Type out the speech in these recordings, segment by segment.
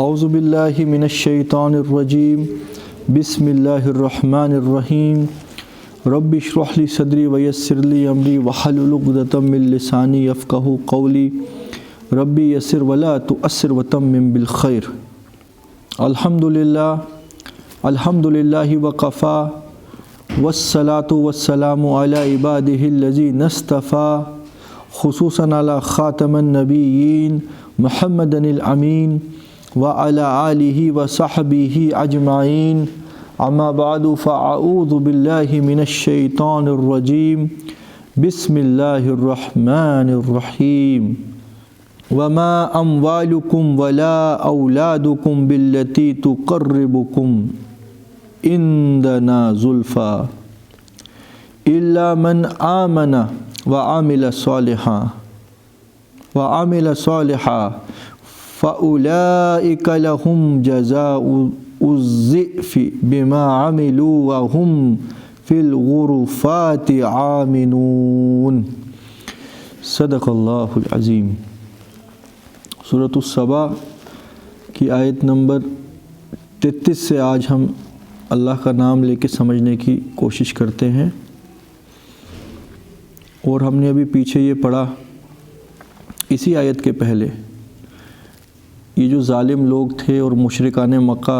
اعوذ باللہ من الشیطان الرجیم بسم اللہ الرحمن الرحیم رب اشرح لی صدری ویسر لی امری واحلل عقدۃ من لسانی یفقہوا قولی ربی یسر ولا تؤثر وتمم بالخیر۔ الحمدللہ وکفا والصلاة والسلام علی عبادہ الذین اصطفیٰ خصوصاً علی خاتم النبیین محمد الامین وعلی آلہ وصحبہ اجمعین، اما بعد فاعوذ باللہ من الشیطان الرجیم بسم اللہ الرحمن الرحیم۔ وما اموالکم ولا اولادکم باللتی تقربکم عندنا زلفی الا من آمن وعمل صالحا فأولئک لهم جزاء الضعف بما عملوا وهم فی الغرفات آمنون۔ صدق اللہ العظیم۔ سورۃ السبا کی آیت نمبر 33 سے آج ہم اللہ کا نام لے کے سمجھنے کی کوشش کرتے ہیں، اور ہم نے ابھی پیچھے یہ پڑھا اسی آیت کے پہلے، یہ جو ظالم لوگ تھے اور مشرکان مکہ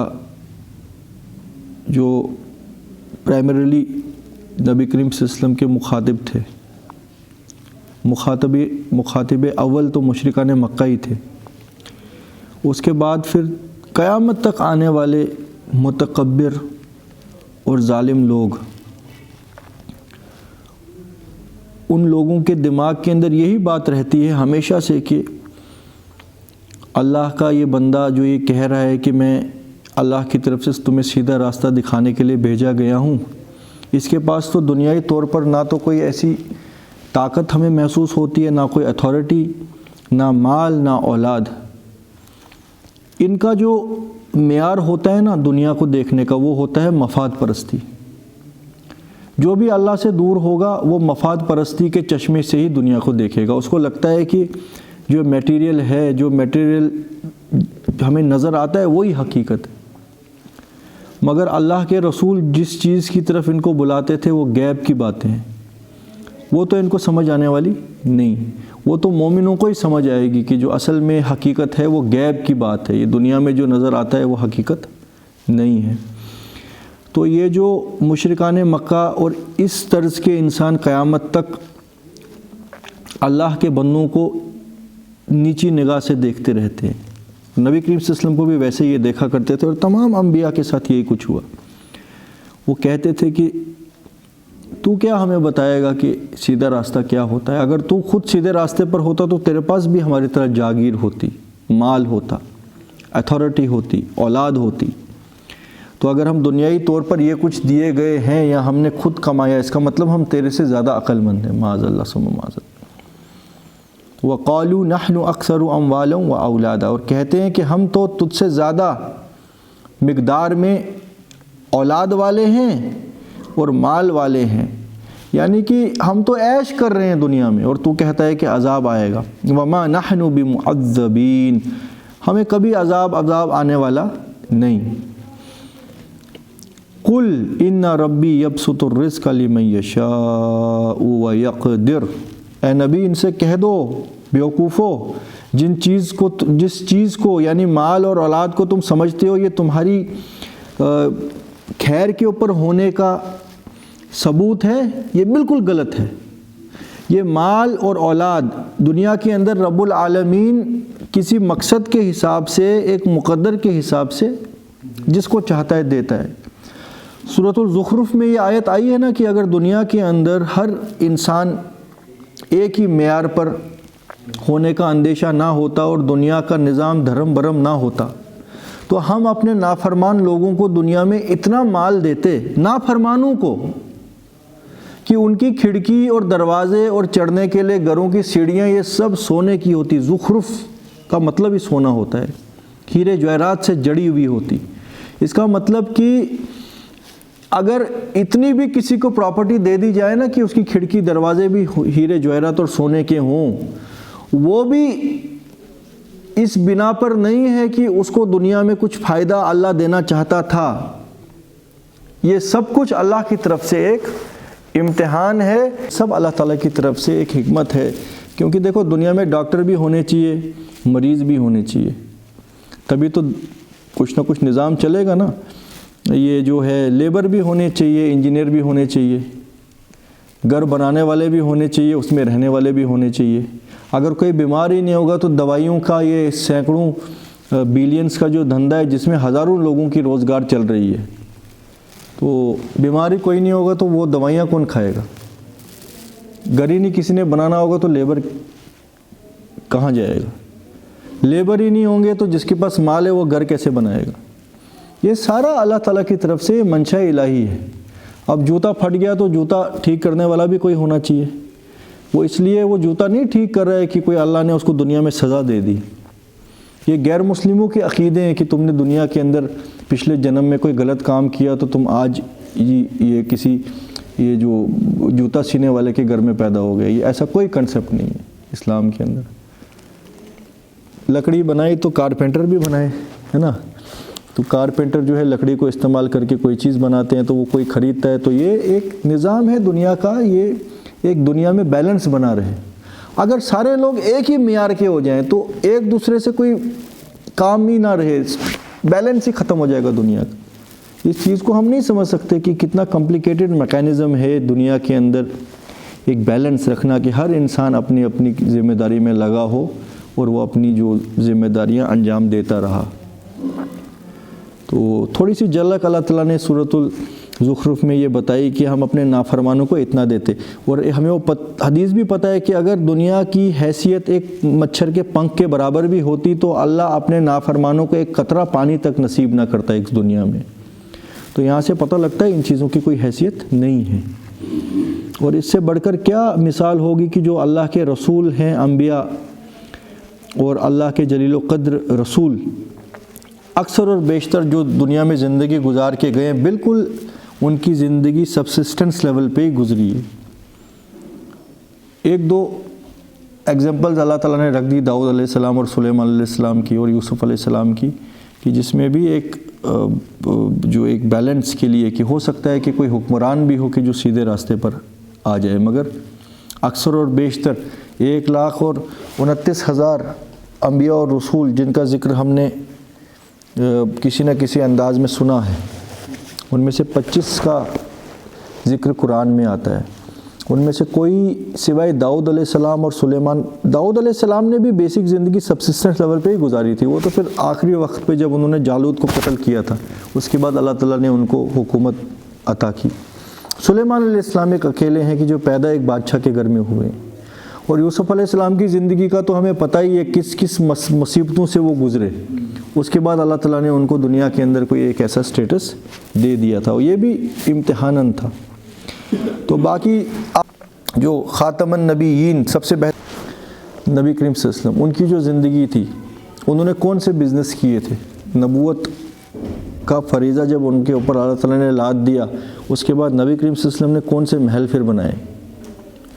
جو پرائمریلی نبی کریم صلی اللہ علیہ وسلم کے مخاطب تھے، مخاطب اول تو مشرکان مکہ ہی تھے، اس کے بعد پھر قیامت تک آنے والے متکبر اور ظالم لوگ، ان لوگوں کے دماغ کے اندر یہی بات رہتی ہے ہمیشہ سے کہ اللہ کا یہ بندہ جو یہ کہہ رہا ہے کہ میں اللہ کی طرف سے تمہیں سیدھا راستہ دکھانے کے لیے بھیجا گیا ہوں، اس کے پاس تو دنیائی طور پر نہ تو کوئی ایسی طاقت ہمیں محسوس ہوتی ہے، نہ کوئی اتھارٹی، نہ مال، نہ اولاد۔ ان کا جو معیار ہوتا ہے نا دنیا کو دیکھنے کا، وہ ہوتا ہے مفاد پرستی۔ جو بھی اللہ سے دور ہوگا وہ مفاد پرستی کے چشمے سے ہی دنیا کو دیکھے گا۔ اس کو لگتا ہے کہ جو میٹیریل ہے، جو میٹیریل ہمیں نظر آتا ہے وہی حقیقت ہے، مگر اللہ کے رسول جس چیز کی طرف ان کو بلاتے تھے وہ غیب کی باتیں ہیں، وہ تو ان کو سمجھ آنے والی نہیں، وہ تو مومنوں کو ہی سمجھ آئے گی کہ جو اصل میں حقیقت ہے وہ غیب کی بات ہے، یہ دنیا میں جو نظر آتا ہے وہ حقیقت نہیں ہے۔ تو یہ جو مشرکان مکہ اور اس طرز کے انسان قیامت تک اللہ کے بندوں کو نیچی نگاہ سے دیکھتے رہتے ہیں۔ نبی کریم صلی اللہ علیہ وسلم کو بھی ویسے یہ دیکھا کرتے تھے، اور تمام انبیاء کے ساتھ یہی کچھ ہوا۔ وہ کہتے تھے کہ تو کیا ہمیں بتائے گا کہ سیدھا راستہ کیا ہوتا ہے؟ اگر تو خود سیدھے راستے پر ہوتا تو تیرے پاس بھی ہماری طرح جاگیر ہوتی، مال ہوتا، اتھارٹی ہوتی، اولاد ہوتی۔ تو اگر ہم دنیائی طور پر یہ کچھ دیے گئے ہیں یا ہم نے خود کمایا، اس کا مطلب ہم تیرے سے زیادہ عقل مند ہیں، معاذ اللہ ثم معاذ اللہ۔ وَقَالُوا نَحْنُ أَكْثَرُ أَمْوَالًا وَأَوْلَادًا، اور کہتے ہیں کہ ہم تو تجھ سے زیادہ مقدار میں اولاد والے ہیں اور مال والے ہیں، یعنی کہ ہم تو عیش کر رہے ہیں دنیا میں، اور تو کہتا ہے کہ عذاب آئے گا۔ وَمَا نَحْنُ بِمُعَذَّبِينَ، ہمیں کبھی عذاب آنے والا نہیں۔ قُلْ إِنَّ رَبِّي يَبْسُطُ الرِّزْقَ لِمَن يَشَاءُ وَيَقْدِرُ، اے نبی ان سے کہہ دو بیوقوفو، جس چیز کو یعنی مال اور اولاد کو تم سمجھتے ہو یہ تمہاری خیر کے اوپر ہونے کا ثبوت ہے، یہ بالکل غلط ہے۔ یہ مال اور اولاد دنیا کے اندر رب العالمین کسی مقصد کے حساب سے، ایک مقدر کے حساب سے جس کو چاہتا ہے دیتا ہے۔ سورۃ الزخرف میں یہ آیت آئی ہے نا کہ اگر دنیا کے اندر ہر انسان ایک ہی معیار پر ہونے کا اندیشہ نہ ہوتا اور دنیا کا نظام دھرم برم نہ ہوتا تو ہم اپنے نافرمان لوگوں کو دنیا میں اتنا مال دیتے، نافرمانوں کو، کہ ان کی کھڑکی اور دروازے اور چڑھنے کے لیے گھروں کی سیڑھیاں یہ سب سونے کی ہوتی۔ زخرف کا مطلب ہی سونا ہوتا ہے، ہیرے جواہرات سے جڑی ہوئی ہوتی۔ اس کا مطلب کہ اگر اتنی بھی کسی کو پراپرٹی دے دی جائے نا کہ اس کی کھڑکی دروازے بھی ہیرے جواہرات اور سونے کے ہوں، وہ بھی اس بنا پر نہیں ہے کہ اس کو دنیا میں کچھ فائدہ اللہ دینا چاہتا تھا، یہ سب کچھ اللہ کی طرف سے ایک امتحان ہے، سب اللہ تعالیٰ کی طرف سے ایک حکمت ہے۔ کیونکہ دیکھو دنیا میں ڈاکٹر بھی ہونے چاہیے، مریض بھی ہونے چاہیے، تبھی تو کچھ نہ کچھ نظام چلے گا نا۔ یہ جو ہے لیبر بھی ہونے چاہیے، انجینئر بھی ہونے چاہیے، گھر بنانے والے بھی ہونے چاہیے، اس میں رہنے والے بھی ہونے چاہیے۔ اگر کوئی بیمار ہی نہیں ہوگا تو دوائیوں کا یہ سینکڑوں بلینز کا جو دھندا ہے جس میں ہزاروں لوگوں کی روزگار چل رہی ہے، تو بیماری کوئی نہیں ہوگا تو وہ دوائیاں کون کھائے گا؟ گھر ہی نہیں کسی نے بنانا ہوگا تو لیبر کہاں جائے گا؟ لیبر ہی نہیں ہوں گے تو جس کے پاس مال ہے وہ گھر کیسے بنائے گا؟ یہ سارا اللہ تعالیٰ کی طرف سے منشا الہی ہے۔ اب جوتا پھٹ گیا تو جوتا ٹھیک کرنے والا بھی کوئی ہونا چاہیے۔ وہ اس لیے وہ جوتا نہیں ٹھیک کر رہا ہے کہ کوئی اللہ نے اس کو دنیا میں سزا دے دی۔ یہ غیر مسلموں کے عقیدے ہیں کہ تم نے دنیا کے اندر پچھلے جنم میں کوئی غلط کام کیا تو تم آج یہ کسی یہ جو جوتا سینے والے کے گھر میں پیدا ہو گئے۔ یہ ایسا کوئی کنسپٹ نہیں ہے اسلام کے اندر۔ لکڑی بنائی تو کارپینٹر بھی بنائے، ہے نا؟ تو کارپینٹر جو ہے لکڑی کو استعمال کر کے کوئی چیز بناتے ہیں تو وہ کوئی خریدتا ہے، تو یہ ایک نظام ہے دنیا کا، یہ ایک دنیا میں بیلنس بنا رہے۔ اگر سارے لوگ ایک ہی معیار کے ہو جائیں تو ایک دوسرے سے کوئی کام ہی نہ رہے، بیلنس ہی ختم ہو جائے گا دنیا کا۔ اس چیز کو ہم نہیں سمجھ سکتے کہ کتنا کمپلیکیٹڈ میکینزم ہے دنیا کے اندر ایک بیلنس رکھنا، کہ ہر انسان اپنی اپنی ذمہ داری میں لگا ہو اور وہ اپنی جو ذمہ داریاں انجام دیتا رہا۔ تو تھوڑی سی جھلک اللہ تعالیٰ نے سورۃ الزخرف میں یہ بتائی کہ ہم اپنے نافرمانوں کو اتنا دیتے، اور ہمیں وہ حدیث بھی پتہ ہے کہ اگر دنیا کی حیثیت ایک مچھر کے پنکھ کے برابر بھی ہوتی تو اللہ اپنے نافرمانوں کو ایک قطرہ پانی تک نصیب نہ کرتا اس دنیا میں۔ تو یہاں سے پتہ لگتا ہے ان چیزوں کی کوئی حیثیت نہیں ہے۔ اور اس سے بڑھ کر کیا مثال ہوگی کہ جو اللہ کے رسول ہیں، انبیاء اور اللہ کے جلیل و قدر رسول، اکثر اور بیشتر جو دنیا میں زندگی گزار کے گئے ہیں، بالکل ان کی زندگی سبسسٹنس لیول پہ ہی گزری ہے۔ ایک دو ایگزامپلز اللہ تعالیٰ نے رکھ دی، داؤد علیہ السلام اور سلیمان علیہ السلام کی اور یوسف علیہ السلام کی، کہ جس میں بھی ایک جو ایک بیلنس کے لیے کہ ہو سکتا ہے کہ کوئی حکمران بھی ہو کہ جو سیدھے راستے پر آ جائے، مگر اکثر اور بیشتر 1,29,000 انبیاء اور رسول جن کا ذکر ہم نے کسی نہ کسی انداز میں سنا ہے، ان میں سے 25 کا ذکر قرآن میں آتا ہے۔ ان میں سے کوئی سوائے داؤد علیہ السلام اور سلیمان، داؤد علیہ السلام نے بھی بیسک زندگی سبسسٹنس لیول پہ ہی گزاری تھی، وہ تو پھر آخری وقت پہ جب انہوں نے جالوت کو قتل کیا تھا اس کے بعد اللہ تعالیٰ نے ان کو حکومت عطا کی۔ سلیمان علیہ السلام ایک اکیلے ہیں کہ جو پیدا ایک بادشاہ کے گھر میں ہوئے، اور یوسف علیہ السلام کی زندگی کا تو ہمیں پتہ ہی ہے کس کس مصیبتوں سے وہ گزرے، اس کے بعد اللہ تعالیٰ نے ان کو دنیا کے اندر کوئی ایک ایسا سٹیٹس دے دیا تھا، اور یہ بھی امتحاناً تھا۔ تو باقی جو خاتم النبیین، سب سے بہتر نبی کریم صلی اللہ علیہ وسلم، ان کی جو زندگی تھی، انہوں نے کون سے بزنس کیے تھے؟ نبوت کا فریضہ جب ان کے اوپر اللہ تعالیٰ نے لاد دیا، اس کے بعد نبی کریم صلی اللہ علیہ وسلم نے کون سے محل پھر بنائے؟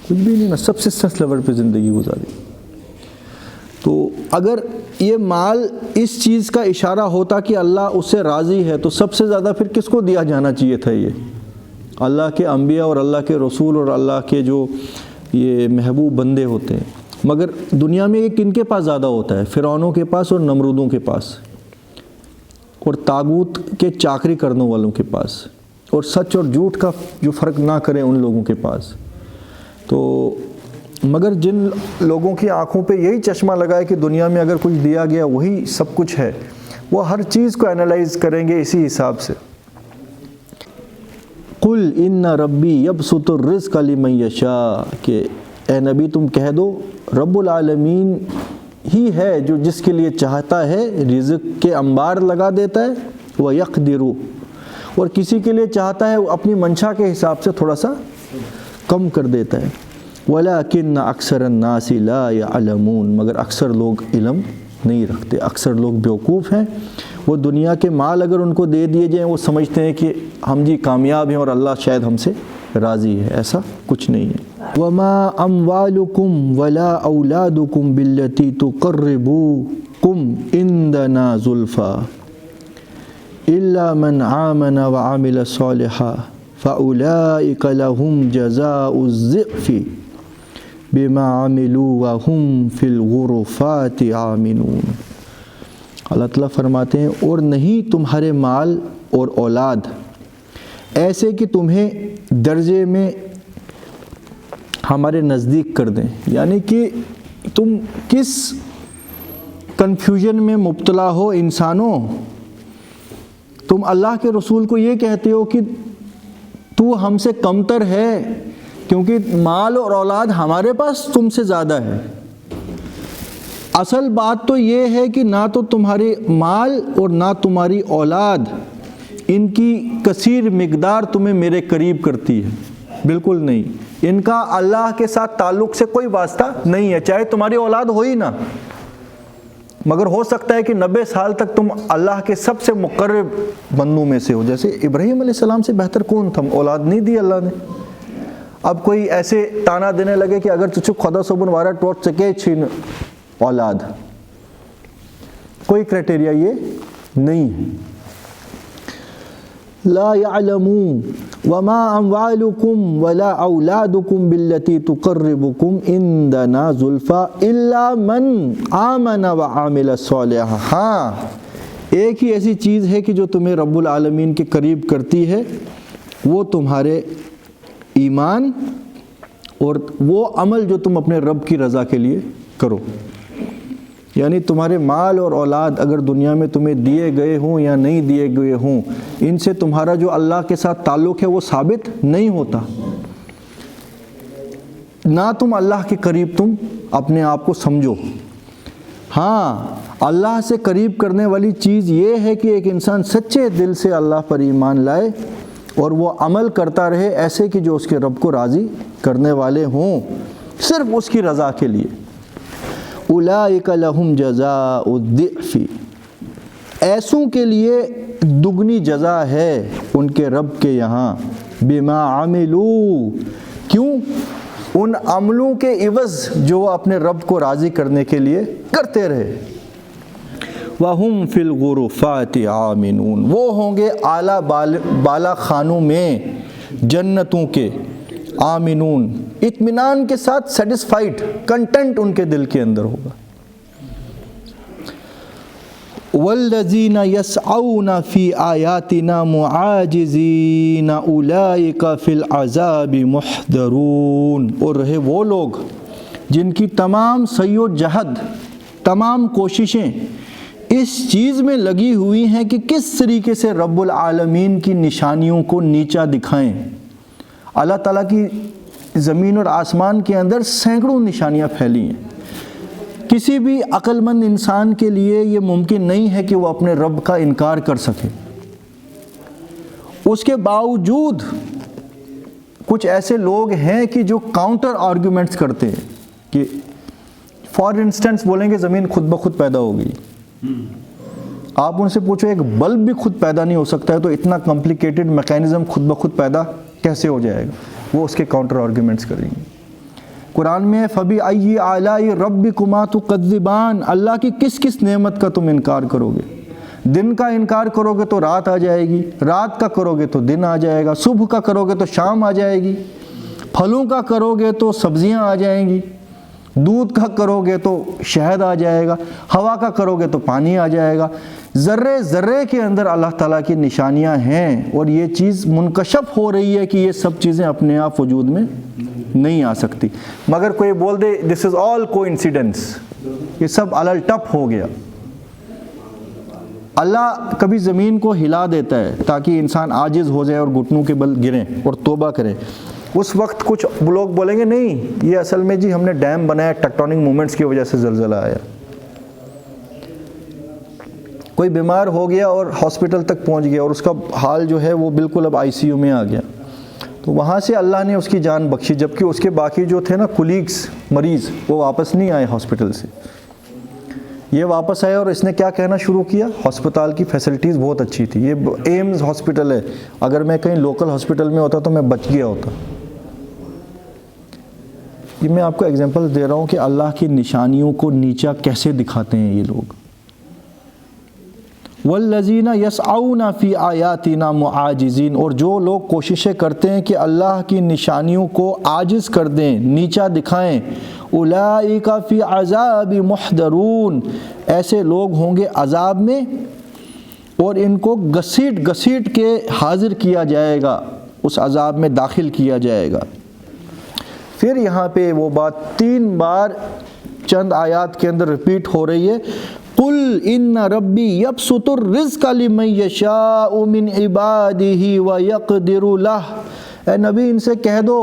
کچھ بھی نہیں نا، سبسسٹنس لیول پہ زندگی گزاری۔ تو اگر یہ مال اس چیز کا اشارہ ہوتا کہ اللہ اس سے راضی ہے تو سب سے زیادہ پھر کس کو دیا جانا چاہیے تھا؟ یہ اللہ کے انبیاء اور اللہ کے رسول اور اللہ کے جو یہ محبوب بندے ہوتے ہیں۔ مگر دنیا میں یہ کن کے پاس زیادہ ہوتا ہے؟ فرعونوں کے پاس اور نمرودوں کے پاس، اور طاغوت کے چاکری کرنے والوں کے پاس، اور سچ اور جھوٹ کا جو فرق نہ کریں ان لوگوں کے پاس۔ تو مگر جن لوگوں کی آنکھوں پہ یہی چشمہ لگا ہے کہ دنیا میں اگر کچھ دیا گیا وہی سب کچھ ہے، وہ ہر چیز کو انالائز کریں گے اسی حساب سے۔ قل ان ربی یبسط الرزق لمن یشاء، کہ اے نبی تم کہہ دو رب العالمین ہی ہے جو جس کے لیے چاہتا ہے رزق کے انبار لگا دیتا ہے، وَيَقْدِرُ، اور کسی کے لیے چاہتا ہے وہ اپنی منشا کے حساب سے تھوڑا سا کم کر دیتا ہے۔ وَلَكِنَّ أَكْثَرَ النَّاسِ لَا يَعْلَمُونَ، مگر اکثر لوگ علم نہیں رکھتے، اکثر لوگ بیوقوف ہیں۔ وہ دنیا کے مال اگر ان کو دے دیے جائیں وہ سمجھتے ہیں کہ ہم جی کامیاب ہیں اور اللہ شاید ہم سے راضی ہے، ایسا کچھ نہیں ہے۔ وَمَا أَمْوَالُكُمْ وَلَا أَوْلَادُكُمْ بِالَّتِي تُقَرِّبُوا قم عندنا زلفا الا من آمن وعمل صالحا فاولئک لهم جزاء الضعف بما عملوا وهم فی الغرفات آمنون۔ اللہ تعالیٰ فرماتے ہیں اور نہیں تمہارے مال اور اولاد ایسے کہ تمہیں درجے میں ہمارے نزدیک کر دیں، یعنی کہ تم کس کنفیوژن میں مبتلا ہو انسانوں، تم اللہ کے رسول کو یہ کہتے ہو کہ تو ہم سے کمتر ہے کیونکہ مال اور اولاد ہمارے پاس تم سے زیادہ ہے۔ اصل بات تو یہ ہے کہ نہ تو تمہارے مال اور نہ تمہاری اولاد ان کی کثیر مقدار تمہیں میرے قریب کرتی ہے، بالکل نہیں۔ ان کا اللہ کے ساتھ تعلق سے کوئی واسطہ نہیں ہے، چاہے تمہاری اولاد ہو ہی نہ، مگر ہو سکتا ہے کہ 90 سال تک تم اللہ کے سب سے مقرب بندوں میں سے ہو۔ جیسے ابراہیم علیہ السلام سے بہتر کون تھا، اولاد نہیں دی اللہ نے۔ اب کوئی ایسے تانا دینے لگے کہ اگر تجھے خدا سبن وارا ٹوٹ سکے چھین اولاد، کوئی کرائٹیریا یہ نہیں ہے۔ لا يعلمون وما اموالكم ولا اولادكم بالتي تقربكم عندنا زلفى الا من آمن وعمل صالحا۔ ہاں ایک ہی ایسی چیز ہے کہ جو تمہیں رب العالمین کے قریب کرتی ہے، وہ تمہارے ایمان اور وہ عمل جو تم اپنے رب کی رضا کے لیے کرو۔ یعنی تمہارے مال اور اولاد اگر دنیا میں تمہیں دیے گئے ہوں یا نہیں دیے گئے ہوں، ان سے تمہارا جو اللہ کے ساتھ تعلق ہے وہ ثابت نہیں ہوتا، نہ تم اللہ کے قریب تم اپنے آپ کو سمجھو۔ ہاں اللہ سے قریب کرنے والی چیز یہ ہے کہ ایک انسان سچے دل سے اللہ پر ایمان لائے اور وہ عمل کرتا رہے ایسے کہ جو اس کے رب کو راضی کرنے والے ہوں، صرف اس کی رضا کے لیے۔ اولئک لہم جزاء الضعف، ایسوں کے لیے دگنی جزا ہے ان کے رب کے یہاں، بما عملوا، کیوں؟ ان عملوں کے عوض جو اپنے رب کو راضی کرنے کے لیے کرتے رہے۔ وَهُمْ فِي الْغُرُفَاتِ آمِنُونَ، وہ ہوں گے اعلیٰ بالا خانوں میں جنتوں کے، آمنون، اطمینان کے ساتھ، سیٹسفائیڈ، کنٹنٹ ان کے دل کے اندر ہوگا۔ وَالَّذِينَ يَسْعَوْنَ فِي آيَاتِنَا مُعَاجِزِينَ أُولَئِكَ فِي الْعَذَابِ مُحْضَرُونَ، اور رہے وہ لوگ جن کی تمام سعی و جہد، تمام کوششیں اس چیز میں لگی ہوئی ہیں کہ کس طریقے سے رب العالمین کی نشانیوں کو نیچا دکھائیں۔ اللہ تعالیٰ کی زمین اور آسمان کے اندر سینکڑوں نشانیاں پھیلی ہیں، کسی بھی عقل مند انسان کے لیے یہ ممکن نہیں ہے کہ وہ اپنے رب کا انکار کر سکے۔ اس کے باوجود کچھ ایسے لوگ ہیں کہ جو کاؤنٹر آرگیومنٹس کرتے ہیں کہ فار انسٹنس بولیں گے زمین خود بخود پیدا ہو گئی۔ آپ ان سے پوچھو ایک بلب بھی خود پیدا نہیں ہو سکتا ہے تو اتنا کمپلیکیٹڈ میکینزم خود بخود پیدا کیسے ہو جائے گا؟ وہ اس کے کاؤنٹر آرگیومنٹس کریں گے۔ قرآن میں فَبِأَيِّ آلَاءِ رَبِّكُمَا تُكَذِّبَانِ، اللہ کی کس کس نعمت کا تم انکار کرو گے؟ دن کا انکار کرو گے تو رات آ جائے گی، رات کا کرو گے تو دن آ جائے گا، صبح کا کرو گے تو شام آ جائے گی، پھلوں کا کرو گے تو سبزیاں آ جائیں گی، دودھ کا کرو گے تو شہد آ جائے گا، ہوا کا کرو گے تو پانی آ جائے گا۔ ذرے ذرے کے اندر اللہ تعالیٰ کی نشانیاں ہیں، اور یہ چیز منکشف ہو رہی ہے کہ یہ سب چیزیں اپنے آپ وجود میں نہیں آ سکتی۔ مگر کوئی بول دے دس از آل کو انسیڈنس، یہ سب علل ٹپ ہو گیا۔ اللہ کبھی زمین کو ہلا دیتا ہے تاکہ انسان عاجز ہو جائے اور گھٹنوں کے بل گریں اور توبہ کریں۔ اس وقت کچھ لوگ بولیں گے نہیں یہ اصل میں جی ہم نے ڈیم بنایا، ٹیکٹونک موومنٹس کی وجہ سے زلزلہ آیا۔ کوئی بیمار ہو گیا اور ہاسپٹل تک پہنچ گیا اور اس کا حال جو ہے وہ بالکل اب آئی سی یو میں آ گیا، تو وہاں سے اللہ نے اس کی جان بخشی، جبکہ اس کے باقی جو تھے نا کولیگس مریض وہ واپس نہیں آئے ہاسپٹل سے۔ یہ واپس آیا اور اس نے کیا کہنا شروع کیا؟ ہسپتال کی فیسلٹیز بہت اچھی تھی، یہ ایمز ہاسپٹل ہے، اگر میں کہیں لوکل ہاسپٹل میں ہوتا تو میں بچ گیا ہوتا۔ یہ میں آپ کو ایگزامپل دے رہا ہوں کہ اللہ کی نشانیوں کو نیچا کیسے دکھاتے ہیں یہ لوگ۔ والذین یسعون فی آیاتنا معاجزین، اور جو لوگ کوششیں کرتے ہیں کہ اللہ کی نشانیوں کو عاجز کر دیں، نیچا دکھائیں، اولئک فی عذاب محضرون، ایسے لوگ ہوں گے عذاب میں اور ان کو گھسیٹ گھسیٹ کے حاضر کیا جائے گا، اس عذاب میں داخل کیا جائے گا۔ پھر یہاں پہ وہ بات 3 بار چند آیات کے اندر ریپیٹ ہو رہی ہے، قُلْ إِنَّ رَبِّي يَبْسُطُ الرِّزْقَ لِمَن يَشَاءُ مِنْ عِبَادِهِ وَيَقْدِرُ لَهُ، اے نبی ان سے کہہ دو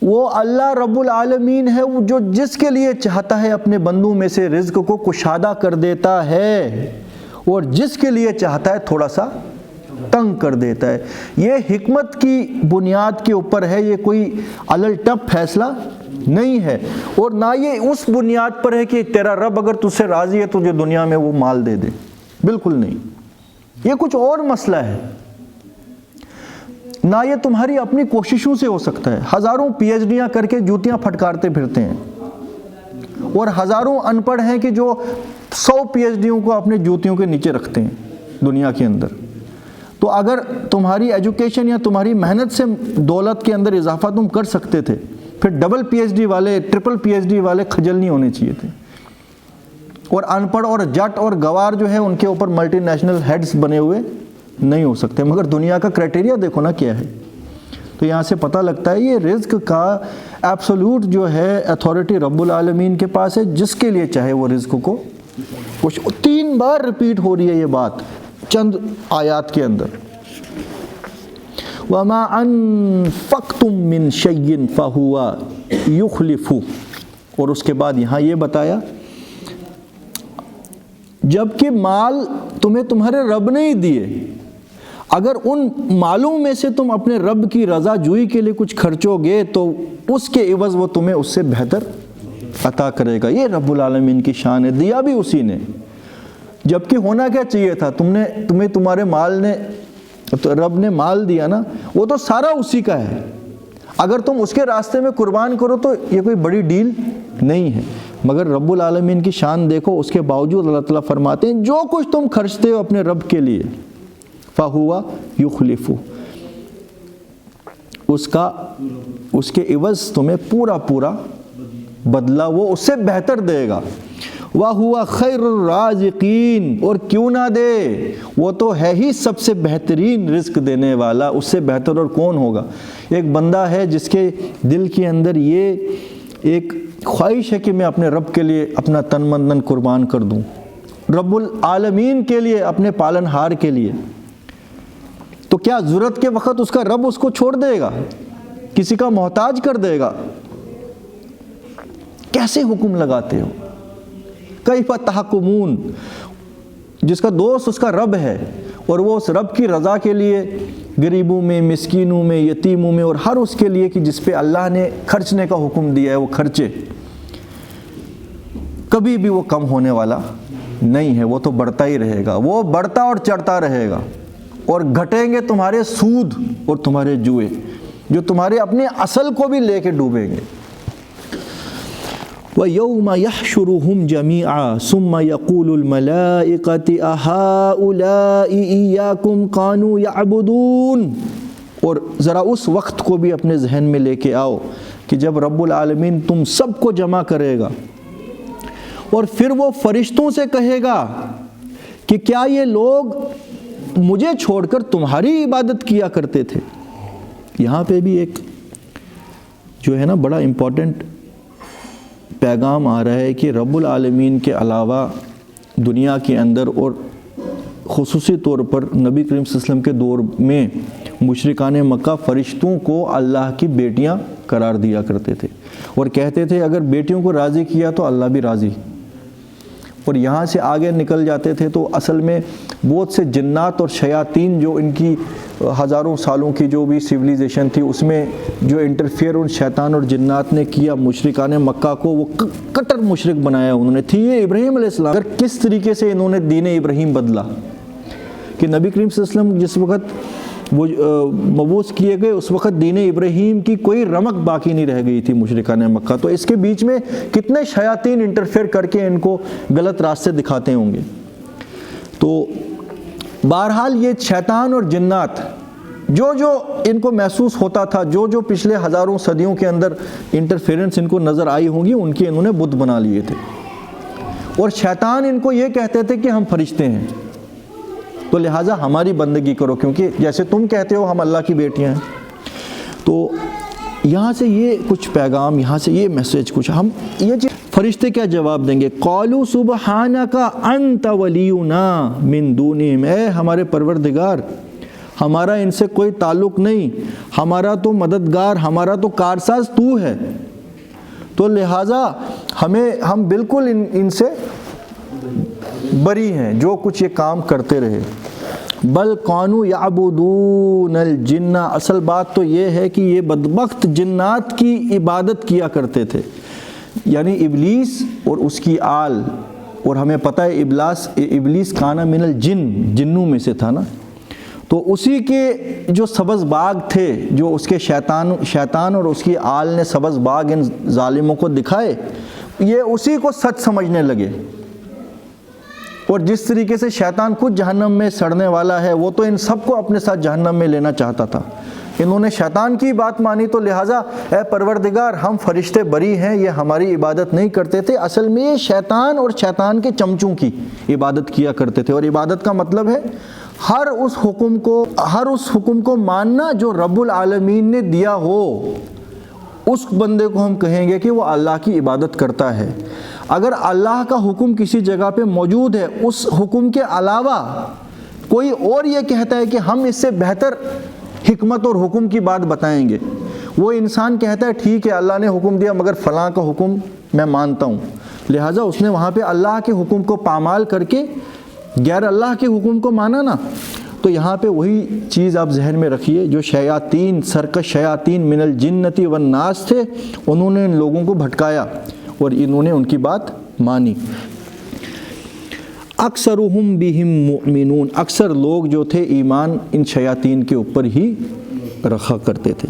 وہ اللہ رب العالمین ہے جو جس کے لیے چاہتا ہے اپنے بندوں میں سے رزق کو کشادہ کر دیتا ہے اور جس کے لیے چاہتا ہے تھوڑا سا تنگ کر دیتا ہے۔ یہ حکمت کی بنیاد کے اوپر ہے، یہ کوئی علل ٹپ فیصلہ نہیں ہے، اور نہ یہ اس بنیاد پر ہے کہ تیرا رب اگر تجھ سے راضی ہے تجھے دنیا میں وہ مال دے دے، بالکل نہیں، یہ کچھ اور مسئلہ ہے۔ نہ یہ تمہاری اپنی کوششوں سے ہو سکتا ہے، ہزاروں پی ایچ ڈیاں کر کے جوتیاں پھٹکارتے پھرتے ہیں، اور ہزاروں ان پڑھ ہیں کہ جو 100 پی ایچ ڈیوں کو اپنے جوتیوں کے نیچے رکھتے ہیں دنیا کے اندر۔ تو اگر تمہاری ایجوکیشن یا تمہاری محنت سے دولت کے اندر اضافہ تم کر سکتے تھے، پھر ڈبل پی ایچ ڈی والے، ٹرپل پی ایچ ڈی والے کھجل نہیں ہونے چاہیے تھے، اور ان پڑھ اور جٹ اور گوار جو ہے ان کے اوپر ملٹی نیشنل ہیڈز بنے ہوئے نہیں ہو سکتے۔ مگر دنیا کا کرائٹیریا دیکھو نا کیا ہے، تو یہاں سے پتہ لگتا ہے یہ رزق کا ایبسولوٹ جو ہے اتھارٹی رب العالمین کے پاس ہے، جس کے لیے چاہے وہ رزق کو کچھ 3 بار ریپیٹ ہو رہی ہے یہ بات چند آیات کے اندر۔ وَمَا أَنفَقْتُم مِّن شَيْءٍ فَهُوَ يُخْلِفُهُ، اور اس کے بعد یہاں یہ بتایا جب کہ مال تمہیں تمہارے رب نے ہی دیے، اگر ان مالوں میں سے تم اپنے رب کی رضا جوئی کے لیے کچھ خرچو گے تو اس کے عوض وہ تمہیں اس سے بہتر عطا کرے گا۔ یہ رب العالمین کی شان ہے، دیا بھی اسی نے، جبکہ ہونا کیا چاہیے تھا، تمہیں تمہارے مال نے، تو رب نے مال دیا نا، وہ تو سارا اسی کا ہے، اگر تم اس کے راستے میں قربان کرو تو یہ کوئی بڑی ڈیل نہیں ہے۔ مگر رب العالمین کی شان دیکھو، اس کے باوجود اللہ تعالیٰ فرماتے ہیں جو کچھ تم خرچتے ہو اپنے رب کے لیے فَهُوَ يُخْلِفُ، اس کے عوض تمہیں پورا بدلہ وہ اس سے بہتر دے گا۔ وَهُوَ خَيْرُ الرَّازِقِينَ، اور کیوں نہ دے، وہ تو ہے ہی سب سے بہترین رزق دینے والا، اس سے بہتر اور کون ہوگا۔ ایک بندہ ہے جس کے دل کے اندر یہ ایک خواہش ہے کہ میں اپنے رب کے لیے اپنا تن من دھن قربان کر دوں، رب العالمین کے لیے، اپنے پالن ہار کے لیے، تو کیا ضرورت کے وقت اس کا رب اس کو چھوڑ دے گا، کسی کا محتاج کر دے گا؟ کیسے حکم لگاتے ہو؟ کیف تحکمون، جس کا دوست اس کا رب ہے اور وہ اس رب کی رضا کے لیے غریبوں میں، مسکینوں میں، یتیموں میں، اور ہر اس کے لیے کہ جس پہ اللہ نے خرچنے کا حکم دیا ہے وہ خرچے، کبھی بھی وہ کم ہونے والا نہیں ہے، وہ تو بڑھتا ہی رہے گا، وہ بڑھتا اور چڑھتا رہے گا، اور گھٹیں گے تمہارے سود اور تمہارے جوئے جو تمہارے اپنے اصل کو بھی لے کے ڈوبیں گے۔ وَيَوْمَ يَحْشُرُهُمْ جَمِيعًا ثُمَّ يَقُولُ الْمَلَائِكَةِ أَهَؤُلَاءِ إِيَّاكُمْ كَانُوا يَعْبُدُونَ، اور ذرا اس وقت کو بھی اپنے ذہن میں لے کے آؤ کہ جب رب العالمین تم سب کو جمع کرے گا اور پھر وہ فرشتوں سے کہے گا کہ کیا یہ لوگ مجھے چھوڑ کر تمہاری عبادت کیا کرتے تھے۔ یہاں پہ بھی ایک جو ہے نا بڑا امپورٹنٹ پیغام آ رہا ہے کہ رب العالمین کے علاوہ دنیا کے اندر، اور خصوصی طور پر نبی کریم صلی اللہ علیہ وسلم کے دور میں مشرکان مکہ فرشتوں کو اللہ کی بیٹیاں قرار دیا کرتے تھے، اور کہتے تھے اگر بیٹیوں کو راضی کیا تو اللہ بھی راضی، اور یہاں سے آگے نکل جاتے تھے تو اصل میں بہت سے جنات اور شیاطین جو ان کی ہزاروں سالوں کی جو بھی سویلائزیشن تھی اس میں جو انٹرفیئر ان شیطان اور جنات نے کیا مشرکان مکہ کو، وہ کٹر مشرک بنایا انہوں نے۔ تھی یہ ابراہیم علیہ السلام، اگر کس طریقے سے انہوں نے دین ابراہیم بدلا کہ نبی کریم صلی اللہ علیہ وسلم جس وقت وہ مبعوث کیے گئے اس وقت دین ابراہیم کی کوئی رمق باقی نہیں رہ گئی تھی مشرکان مکہ، تو اس کے بیچ میں کتنے شیاطین انٹرفیئر کر کے ان کو غلط راستے دکھاتے ہوں گے۔ تو بہرحال یہ شیطان اور جنات جو ان کو محسوس ہوتا تھا، جو پچھلے ہزاروں صدیوں کے اندر انٹرفیرنس ان کو نظر آئی ہوں گی، ان کی انہوں نے بت بنا لیے تھے، اور شیطان ان کو یہ کہتے تھے کہ ہم فرشتے ہیں، تو لہٰذا ہماری بندگی کرو، کیونکہ جیسے تم کہتے ہو ہم اللہ کی بیٹیاں ہیں۔ تو یہاں سے یہ کچھ پیغام، یہاں سے یہ میسیج کچھ ہم یہ چیز، فرشتے کیا جواب دیں گے؟ قالوا سبحانک انت ولینا من دونہم، اے ہمارے پروردگار، ہمارا ان سے کوئی تعلق نہیں، ہمارا تو مددگار، ہمارا تو کارساز تو ہے، تو لہٰذا ہم بالکل ان سے بری ہیں جو کچھ یہ کام کرتے رہے۔ بل کانوا یعبدون الجن، اصل بات تو یہ ہے کہ یہ بدبخت جنات کی عبادت کیا کرتے تھے، یعنی ابلیس اور اس کی آل، اور ہمیں پتہ ہے ابلیس کانا من الجن، جنوں میں سے تھا نا، تو اسی کے جو سبز باغ تھے، جو اس کے شیطان اور اس کی آل نے سبز باغ ان ظالموں کو دکھائے، یہ اسی کو سچ سمجھنے لگے، اور جس طریقے سے شیطان خود جہنم میں سڑنے والا ہے، وہ تو ان سب کو اپنے ساتھ جہنم میں لینا چاہتا تھا، انہوں نے شیطان کی بات مانی، تو لہٰذا اے پروردگار ہم فرشتے بری ہیں، یہ ہماری عبادت نہیں کرتے تھے، اصل میں یہ شیطان اور شیطان کے چمچوں کی عبادت کیا کرتے تھے، اور عبادت کا مطلب ہے ہر اس حکم کو ماننا جو رب العالمین نے دیا ہو، اس بندے کو ہم کہیں گے کہ وہ اللہ کی عبادت کرتا ہے۔ اگر اللہ کا حکم کسی جگہ پہ موجود ہے، اس حکم کے علاوہ کوئی اور یہ کہتا ہے کہ ہم اس سے بہتر حکمت اور حکم کی بات بتائیں گے، وہ انسان کہتا ہے ٹھیک ہے اللہ نے حکم دیا مگر فلاں کا حکم میں مانتا ہوں، لہٰذا اس نے وہاں پہ اللہ کے حکم کو پامال کر کے غیر اللہ کے حکم کو مانا نا۔ تو یہاں پہ وہی چیز آپ ذہن میں رکھیے، جو شیاطین، سرکش شیاطین من الجنۃ والناس تھے، انہوں نے ان لوگوں کو بھٹکایا اور انہوں نے ان کی بات مانی۔ اکثرہم بہم مؤمنون، اکثر لوگ جو تھے ایمان ان شیاطین کے اوپر ہی رکھا کرتے تھے۔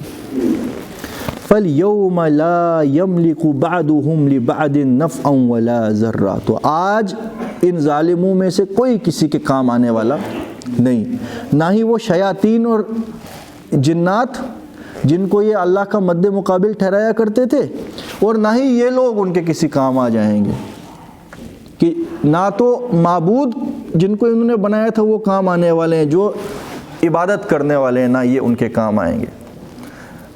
فَالْيَوْمَ لَا يَمْلِكُ بَعْضُهُمْ لِبَعْضٍ نَفْعًا وَلَا ضَرًّا، تو آج ان ظالموں میں سے کوئی کسی کے کام آنے والا نہیں، نہ ہی وہ شیاطین اور جنات جن کو یہ اللہ کا مد مقابل ٹھہرایا کرتے تھے، اور نہ ہی یہ لوگ ان کے کسی کام آ جائیں گے، کہ نہ تو معبود جن کو انہوں نے بنایا تھا وہ کام آنے والے ہیں، جو عبادت کرنے والے ہیں نہ یہ ان کے کام آئیں گے۔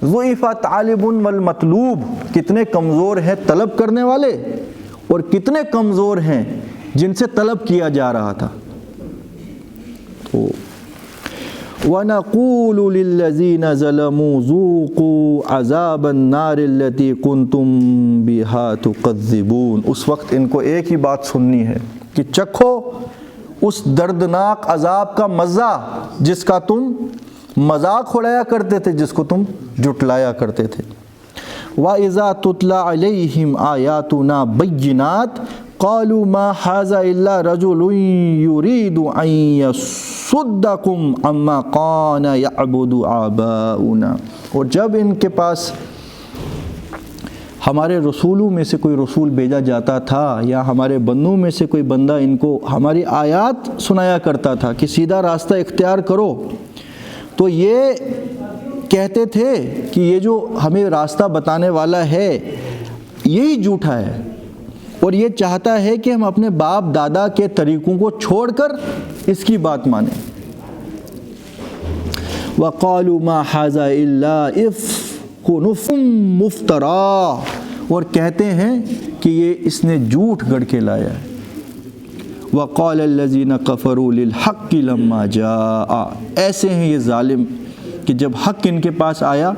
ضعف طالب والمطلوب، کتنے کمزور ہیں طلب کرنے والے اور کتنے کمزور ہیں جن سے طلب کیا جا رہا تھا۔ تو وَنَقُولُ لِلَّذِينَ ظَلَمُوا ذُوقُوا عَذَابَ النَّارِ الَّتِي كُنْتُمْ بِهَا تُكَذِّبُونَ، اس وقت ان کو ایک ہی بات سننی ہے کہ چکھو اس دردناک عذاب کا مزہ جس کا تم مذاق اڑایا کرتے تھے، جس کو تم جھٹلایا کرتے تھے۔ وَإِذَا تُتْلَى عَلَيْهِمْ آيَاتُنَا بَيِّنَاتٍ قَالُوا مَا هَذَا إِلَّا رَجُلٌ يُرِيدُ أَن يَصُدَّكُمْ عَمَّا كَانَ يَعْبُدُ آبَاؤُنَا، اور جب ان کے پاس ہمارے رسولوں میں سے کوئی رسول بھیجا جاتا تھا، یا ہمارے بندوں میں سے کوئی بندہ ان کو ہماری آیات سنایا کرتا تھا کہ سیدھا راستہ اختیار کرو، تو یہ کہتے تھے کہ یہ جو ہمیں راستہ بتانے والا ہے یہی جھوٹا ہے، اور یہ چاہتا ہے کہ ہم اپنے باپ دادا کے طریقوں کو چھوڑ کر اس کی بات مانیں۔ وَقَالُوا مَا هَذَا إِلَّا إِفْكٌ مُفْتَرًى، اور کہتے ہیں کہ یہ اس نے جھوٹ گڑھ کے لایا ہے۔ وَقَالَ الَّذِينَ كَفَرُوا لِلْحَقِّ لَمَّا جَاءَ، ایسے ہیں یہ ظالم کہ جب حق ان کے پاس آیا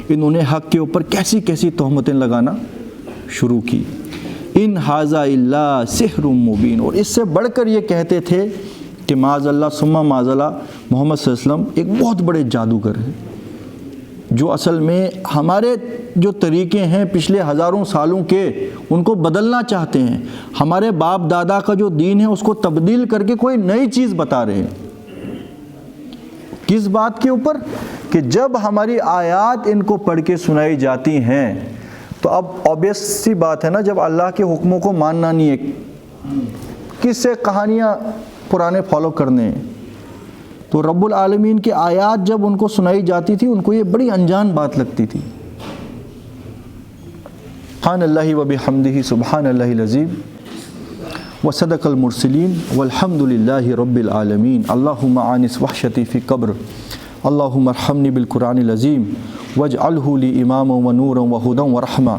انہوں نے حق کے اوپر کیسی کیسی تہمتیں لگانا شروع کی۔ ان ھذا الا سحر مبین، اور اس سے بڑھ کر یہ کہتے تھے کہ معاذ اللہ ثم معاذ اللہ محمد صلی اللہ علیہ وسلم ایک بہت بڑے جادوگر ہیں، جو اصل میں ہمارے جو طریقے ہیں پچھلے ہزاروں سالوں کے ان کو بدلنا چاہتے ہیں، ہمارے باپ دادا کا جو دین ہے اس کو تبدیل کر کے کوئی نئی چیز بتا رہے ہیں۔ کس بات کے اوپر؟ کہ جب ہماری آیات ان کو پڑھ کے سنائی جاتی ہیں تو اب obvious سی بات ہے نا، جب اللہ کے حکموں کو ماننا نہیں ہے، کس سے کہانیاں پرانے فالو کرنے ہیں، تو رب العالمین کی آیات جب ان کو سنائی جاتی تھی ان کو یہ بڑی انجان بات لگتی تھی. سبحان اللہ و بحمدہ سبحان اللہ العظیم وصدق المرسلین والحمد للہ رب العالمین. اللہم آنس وحشتی فی قبر اللہم ارحمنی بالقرآن العظیم واجعلہ لی اماما ونورا وہدا ورحمہ.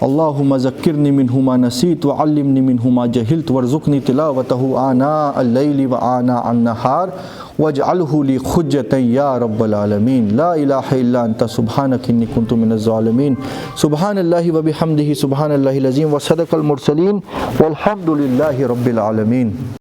اللہم ذکرنی منہ ما نسیت وعلمنی منہ ما جہلت وارزقنی تلاوتہ آناء اللیل وآناء النہار واجعلہ لی حجۃ یا رب العالمین. لا الہ الا انت سبحانک انی کنت من الظالمین. سبحان اللہ و بحمدہ سبحان اللہ العظیم وصدق المرسلین والحمد للہ رب العالمین.